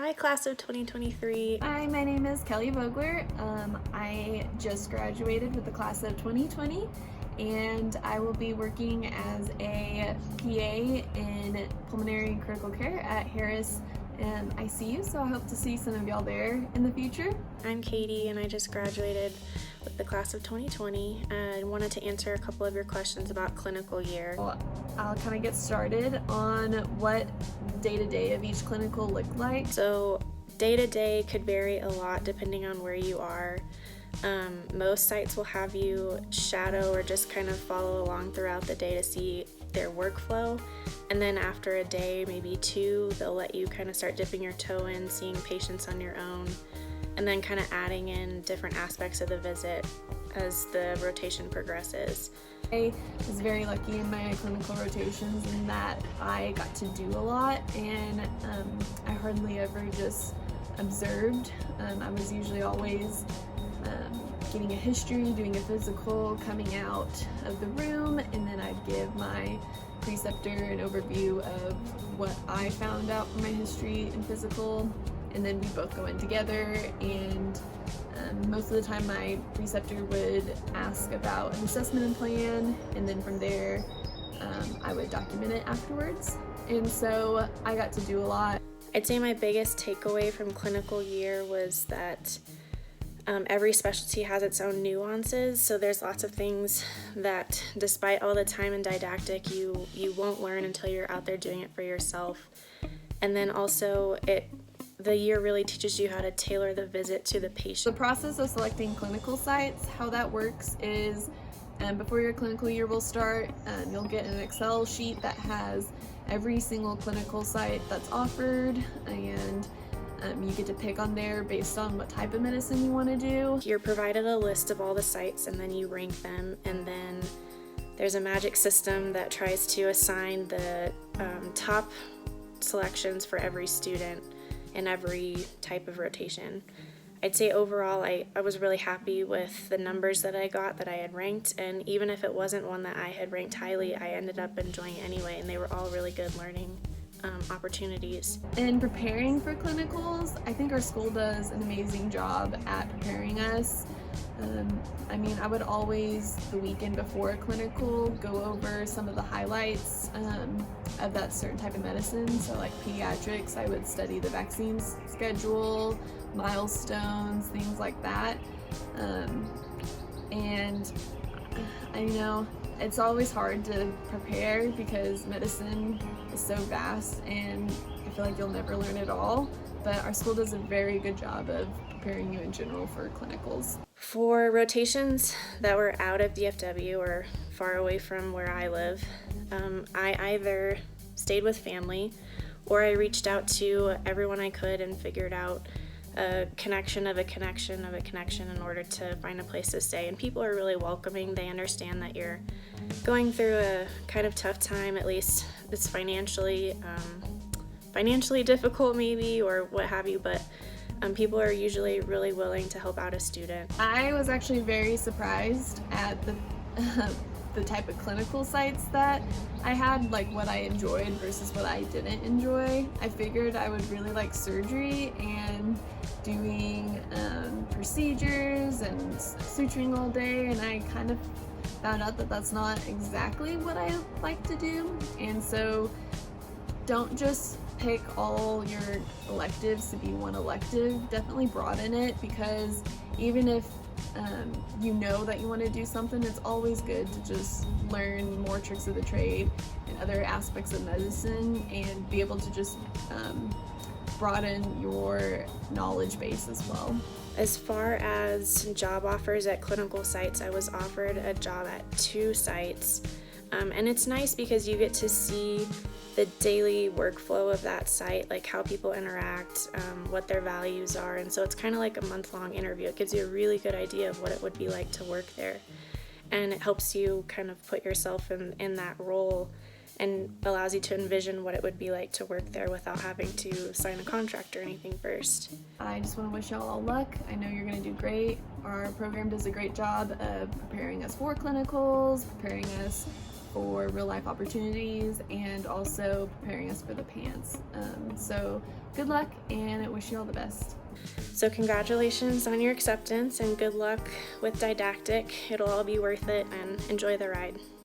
Hi, class of 2023. Hi, my name is Kelly Vogler. I just graduated with the class of 2020, and I will be working as a PA in pulmonary and critical care at Harris ICU, so I hope to see some of y'all there in the future. I'm Katie, and I just graduated with the class of 2020 and wanted to answer a couple of your questions about clinical year. Well, I'll kind of get started on what day-to-day of each clinical looked like. So day-to-day could vary a lot depending on where you are. Most sites will have you shadow or just kind of follow along throughout the day to see their workflow, and then after a day, maybe two, they'll let you kind of start dipping your toe in, seeing patients on your own, and then kind of adding in different aspects of the visit as the rotation progresses. I was very lucky in my clinical rotations in that I got to do a lot, and I hardly ever just observed. I was usually always getting a history, doing a physical, coming out of the room, and then I'd give my preceptor an overview of what I found out from my history and physical, and then we both go in together, and most of the time my preceptor would ask about an assessment plan, and then from there I would document it afterwards. And so I got to do a lot. I'd say my biggest takeaway from clinical year was that every specialty has its own nuances, so there's lots of things that despite all the time and didactic you won't learn until you're out there doing it for yourself. And then also the year really teaches you how to tailor the visit to the patient. The process of selecting clinical sites, how that works is before your clinical year will start, you'll get an Excel sheet that has every single clinical site that's offered, and you get to pick on there based on what type of medicine you want to do. You're provided a list of all the sites, and then you rank them, and then there's a magic system that tries to assign the top selections for every student in every type of rotation. I'd say overall I was really happy with the numbers that I got that I had ranked, and even if it wasn't one that I had ranked highly, I ended up enjoying it anyway, and they were all really good learning opportunities. In preparing for clinicals, I think our school does an amazing job at preparing us. I would always, the weekend before a clinical, go over some of the highlights of that certain type of medicine. So like pediatrics, I would study the vaccines schedule, milestones, things like that. And I know it's always hard to prepare because medicine is so vast, and I feel like you'll never learn it all, but our school does a very good job of preparing you in general for clinicals. For rotations that were out of DFW or far away from where I live, I either stayed with family or I reached out to everyone I could and figured out a connection of a connection of a connection in order to find a place to stay. And people are really welcoming. They understand that you're going through a kind of tough time, at least it's financially difficult maybe, or what have you, but people are usually really willing to help out a student. I was actually very surprised at the type of clinical sites that I had, like what I enjoyed versus what I didn't enjoy. I figured I would really like surgery and doing procedures and suturing all day, and I kind of found out that that's not exactly what I like to do. And so don't just pick all your electives to be one elective. Definitely broaden it, because even if you know that you want to do something, it's always good to just learn more tricks of the trade and other aspects of medicine and be able to just broaden your knowledge base as well. As far as job offers at clinical sites, I was offered a job at 2 sites, and it's nice because you get to see the daily workflow of that site, like how people interact, what their values are, and so it's kind of like a month-long interview. It gives you a really good idea of what it would be like to work there, and it helps you kind of put yourself in that role and allows you to envision what it would be like to work there without having to sign a contract or anything first. I just want to wish y'all all luck. I know you're going to do great. Our program does a great job of preparing us for clinicals, preparing us for real life opportunities and also preparing us for the PANTS. So good luck, and I wish you all the best. So congratulations on your acceptance and good luck with didactic. It'll all be worth it, and enjoy the ride.